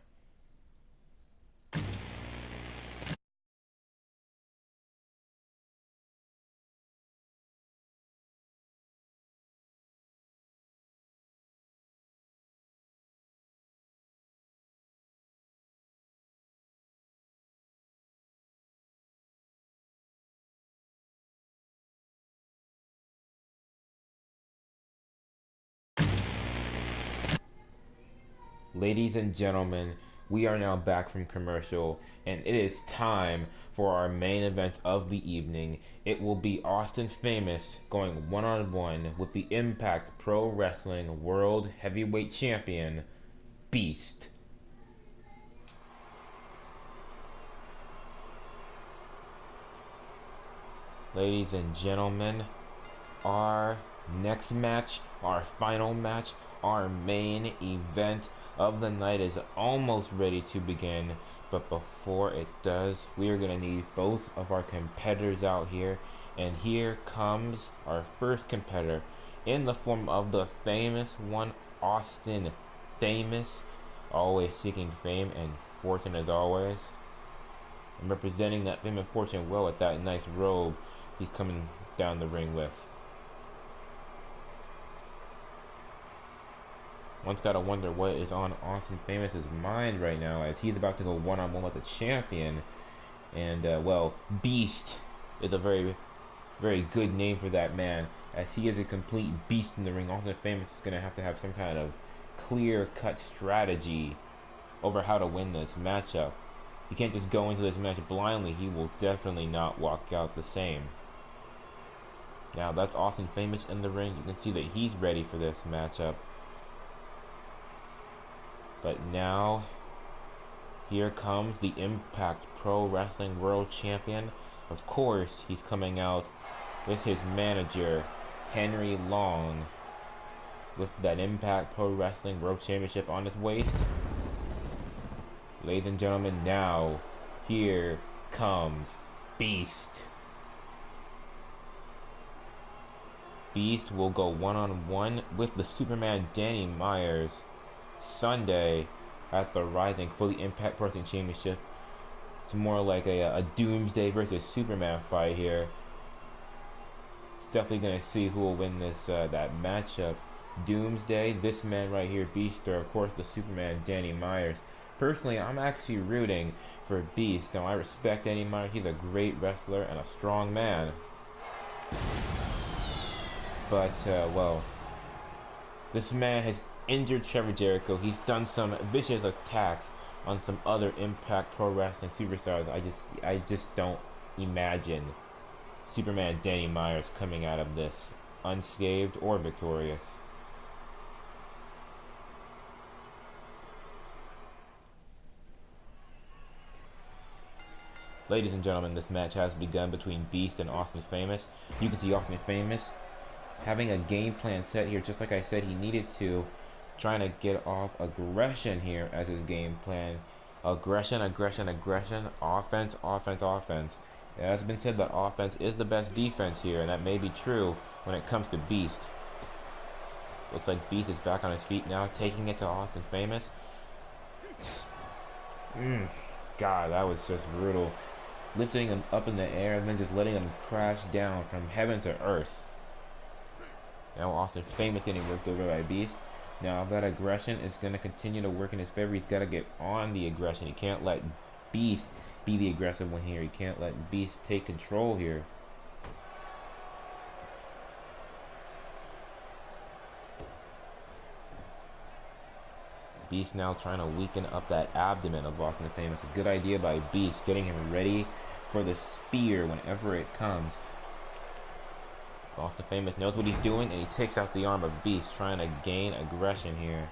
Ladies and gentlemen, we are now back from commercial, and it is time for our main event of the evening. It will be Austin Famous going one-on-one with the Impact Pro Wrestling World Heavyweight Champion, Beast. Ladies and gentlemen, our next match, our final match, our main event of the night is almost ready to begin, but before it does, we are going to need both of our competitors out here, and here comes our first competitor in the form of the famous one, Austin Famous, always seeking fame and fortune as always, and representing that fame and fortune well with that nice robe he's coming down the ring with. One's gotta wonder what is on Austin Famous's mind right now, as he's about to go one-on-one with the champion. And well, Beast is a very, very good name for that man, as he is a complete beast in the ring. Austin Famous is gonna have to have some kind of clear-cut strategy over how to win this matchup. He can't just go into this match blindly. He will definitely not walk out the same. Now that's Austin Famous in the ring. You can see that he's ready for this matchup. But now, here comes the Impact Pro Wrestling World Champion. Of course, he's coming out with his manager, Henry Long, with that Impact Pro Wrestling World Championship on his waist. Ladies and gentlemen, now, here comes Beast. Beast will go one-on-one with the Superman Danny Myers Sunday at the Rising for the Impact Pro Wrestling Championship. It's more like a Doomsday versus Superman fight here. It's definitely gonna see who will win this that matchup. Doomsday, this man right here, Beast, or of course the Superman Danny Myers. Personally, I'm actually rooting for Beast. Now I respect Danny Myers. He's a great wrestler and a strong man. But well, this man has injured Trevor Jericho. He's done some vicious attacks on some other Impact Pro Wrestling superstars. I just don't imagine Superman Danny Myers coming out of this unscathed or victorious. Ladies and gentlemen, this match has begun between Beast and Austin Famous. You can see Austin Famous having a game plan set here, just like I said he needed to, trying to get off aggression here as his game plan. Aggression, aggression, aggression, offense, offense, offense. It has been said that offense is the best defense here, and that may be true when it comes to Beast. Looks like Beast is back on his feet now, taking it to Austin Famous. God, that was just brutal. Lifting him up in the air and then just letting him crash down from heaven to earth. Now Austin Famous getting worked over by Beast. Now that aggression is going to continue to work in his favor. He's got to get on the aggression. He can't let Beast be the aggressive one here. He can't let Beast take control here. Beast now trying to weaken up that abdomen of Austin the Famous. A good idea by Beast, getting him ready for the spear whenever it comes. Austin the Famous knows what he's doing, and he takes out the arm of Beast, trying to gain aggression here.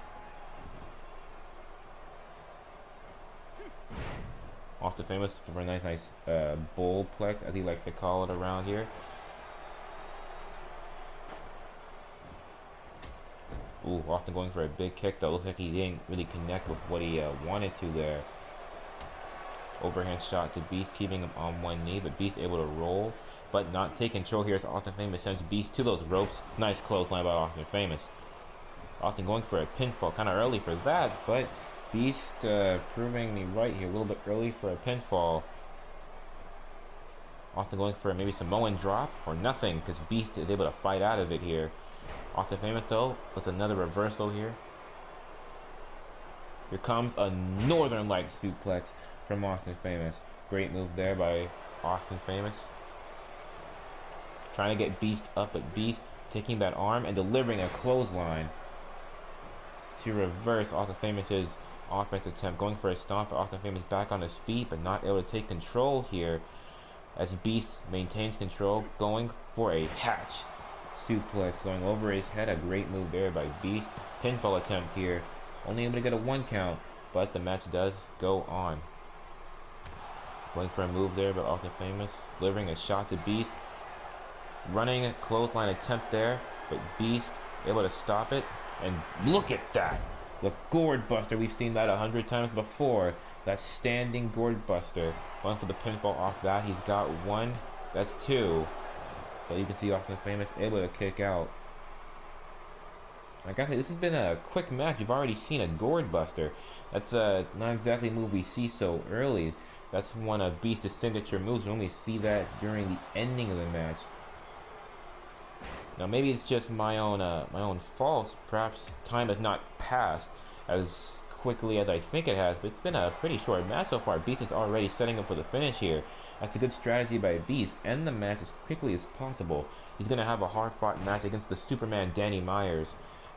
Austin the Famous for a nice bullplex, as he likes to call it around here. Ooh, Austin going for a big kick, though. Looks like he didn't really connect with what he wanted to there. Overhand shot to Beast, keeping him on one knee, but Beast able to roll, but not take control here as Austin Famous sends Beast to those ropes. Nice clothesline by Austin Famous. Austin going for a pinfall, kind of early for that, but Beast proving me right here, a little bit early for a pinfall. Austin going for maybe Samoan drop, or nothing, because Beast is able to fight out of it here. Austin Famous, though, with another reversal here. Here comes a Northern Light suplex from Austin Famous. Great move there by Austin Famous. Trying to get Beast up, but Beast taking that arm and delivering a clothesline to reverse Austin Famous's offense attempt. Going for a stomp, Austin Famous back on his feet, but not able to take control here as Beast maintains control. Going for a hatch suplex, going over his head. A great move there by Beast. Pinfall attempt here. Only able to get a 1 count, but the match does go on. Going for a move there by Austin Famous, delivering a shot to Beast. Running a clothesline attempt there, but Beast able to stop it. And look at that! The gourd buster. We've seen that 100 times before. That standing gourd buster. Going for the pinfall off that. He's got 1. That's 2. But you can see Austin Famous able to kick out. I gotta say, this has been a quick match. You've already seen a gourd buster. That's not exactly a move we see so early. That's one of Beast's signature moves. We only see that during the ending of the match. Now maybe it's just my own fault. Perhaps time has not passed as quickly as I think it has, but it's been a pretty short match so far. Beast is already setting up for the finish here. That's a good strategy by Beast. End the match as quickly as possible. He's going to have a hard-fought match against the Superman Danny Myers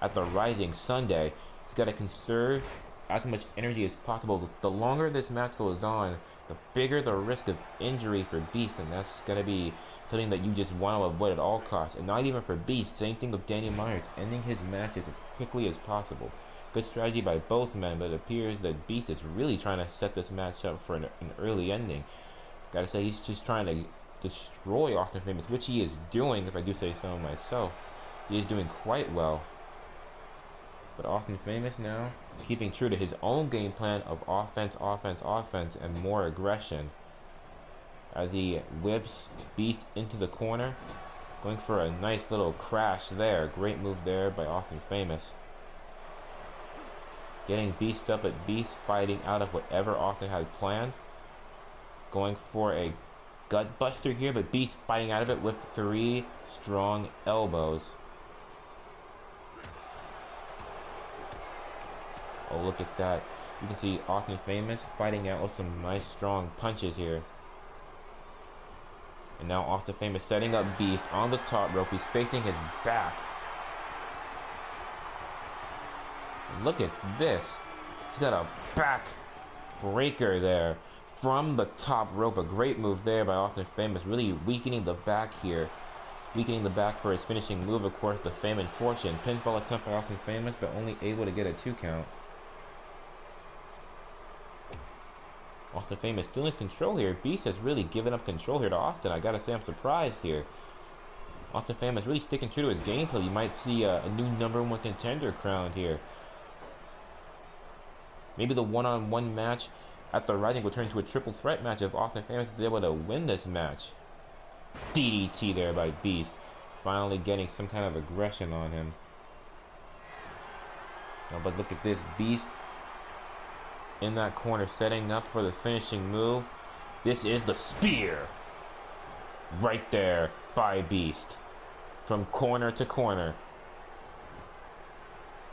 at the Rising Sunday. He's got to conserve as much energy as possible. The longer this match goes on, the bigger the risk of injury for Beast, and that's going to be something that you just want to avoid at all costs. And not even for Beast. Same thing with Danny Myers, ending his matches as quickly as possible. Good strategy by both men, but it appears that Beast is really trying to set this match up for an early ending. Gotta say, he's just trying to destroy Austin Famous, which he is doing, if I do say so myself. He is doing quite well. But Austin Famous now, keeping true to his own game plan of offense, offense, offense, and more aggression. As he whips Beast into the corner, going for a nice little crash there. Great move there by Austin Famous. Getting Beast up at Beast, fighting out of whatever Austin had planned. Going for a gut buster here, but Beast fighting out of it with 3 strong elbows. Oh, look at that. You can see Austin Famous fighting out with some nice strong punches here. And now Austin Famous setting up Beast on the top rope. He's facing his back. And look at this. He's got a back breaker there from the top rope. A great move there by Austin Famous, really weakening the back here. Weakening the back for his finishing move, of course, the Fame and Fortune. Pinfall attempt by Austin Famous, but only able to get a 2 count. Austin Famous still in control here. Beast has really given up control here to Austin. I gotta say, I'm surprised here. Austin Famous really sticking true to his gameplay. You might see a new #1 contender crowned here. Maybe the one-on-one match at the Rising will turn into a triple threat match if Austin Famous is able to win this match. DDT there by Beast. Finally getting some kind of aggression on him. Oh, but look at this. Beast in that corner setting up for the finishing move. This is the spear. Right there by Beast. From corner to corner.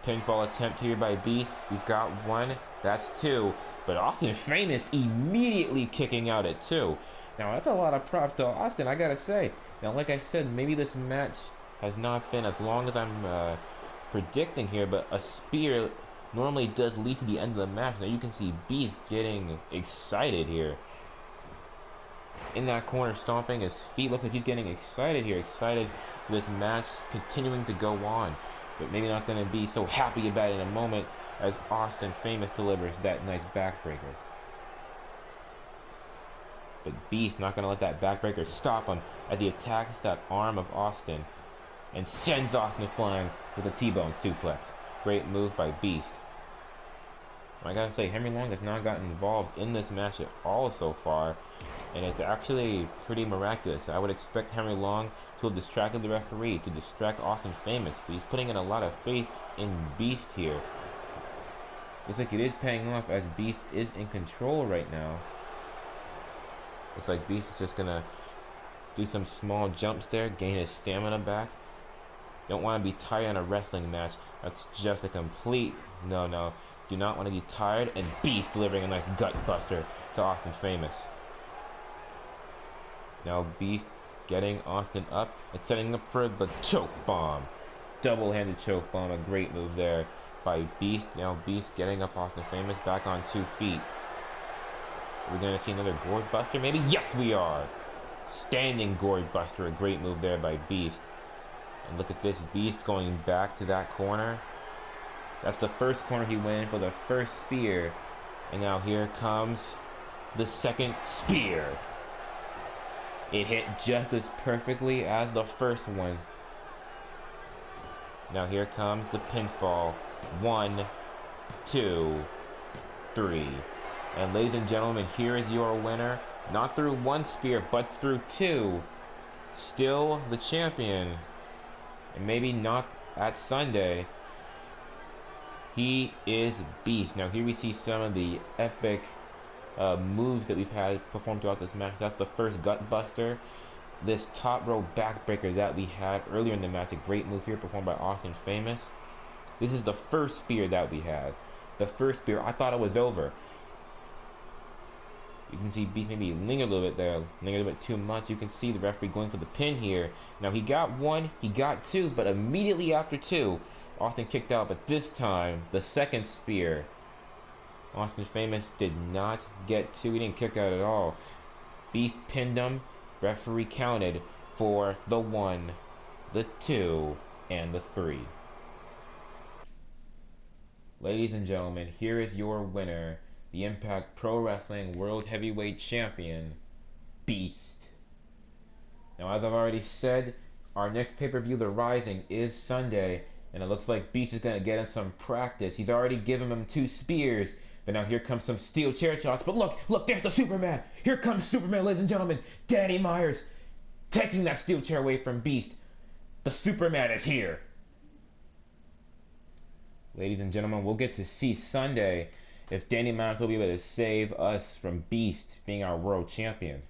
Pinfall attempt here by Beast. We've got one. That's two. But Austin Famous immediately kicking out at two. Now, that's a lot of props to Austin, I gotta say. Now, like I said, maybe this match has not been as long as I'm predicting here, but a spear normally does lead to the end of the match. Now, you can see Beast getting excited here. In that corner, stomping his feet. Looks like he's getting excited here. Excited for this match continuing to go on. But maybe not going to be so happy about it in a moment as Austin Famous delivers that nice backbreaker. But Beast not going to let that backbreaker stop him as he attacks that arm of Austin and sends Austin flying with a T-bone suplex. Great move by Beast. I gotta say, Henry Long has not gotten involved in this match at all so far, and it's actually pretty miraculous. I would expect Henry Long to have distracted the referee, to distract Austin Famous, but he's putting in a lot of faith in Beast here. Looks like it is paying off as Beast is in control right now. Looks like Beast is just gonna do some small jumps there, gain his stamina back. Don't want to be tired in a wrestling match. That's just a complete no-no. Do not want to be tired, and Beast delivering a nice gut buster to Austin Famous. Now Beast getting Austin up and setting up for the choke bomb. Double-handed choke bomb, a great move there by Beast. Now Beast getting up Austin Famous back on 2 feet. Are we going to see another gourd buster maybe? Yes, we are! Standing gourd buster, a great move there by Beast. And look at this, Beast going back to that corner. That's the first corner he went in for the first spear. And now here comes the second spear. It hit just as perfectly as the first one. Now here comes the pinfall. 1, 2, 3. And ladies and gentlemen, here is your winner. Not through 1 spear, but through 2. Still the champion. And maybe not at Sunday. He is Beast. Now here we see some of the epic moves that we've had performed throughout this match. That's the first gut buster. This top row backbreaker that we had earlier in the match. A great move here performed by Austin Famous. This is the first spear that we had. The first spear. I thought it was over. You can see Beast maybe lingered a little bit there. Lingered a little bit too much. You can see the referee going for the pin here. Now he got 1, he got 2, but immediately after 2, Austin kicked out, but this time, the second spear, Austin Famous did not get 2. He didn't kick out at all. Beast pinned him. Referee counted for the 1, the 2, and the 3. Ladies and gentlemen, here is your winner, the Impact Pro Wrestling World Heavyweight Champion, Beast. Now, as I've already said, our next pay-per-view, The Rising, is Sunday. And it looks like Beast is going to get in some practice. He's already given him 2 spears. But now here comes some steel chair shots. But look, there's the Superman. Here comes Superman, ladies and gentlemen. Danny Myers taking that steel chair away from Beast. The Superman is here. Ladies and gentlemen, we'll get to see Sunday if Danny Myers will be able to save us from Beast being our world champion.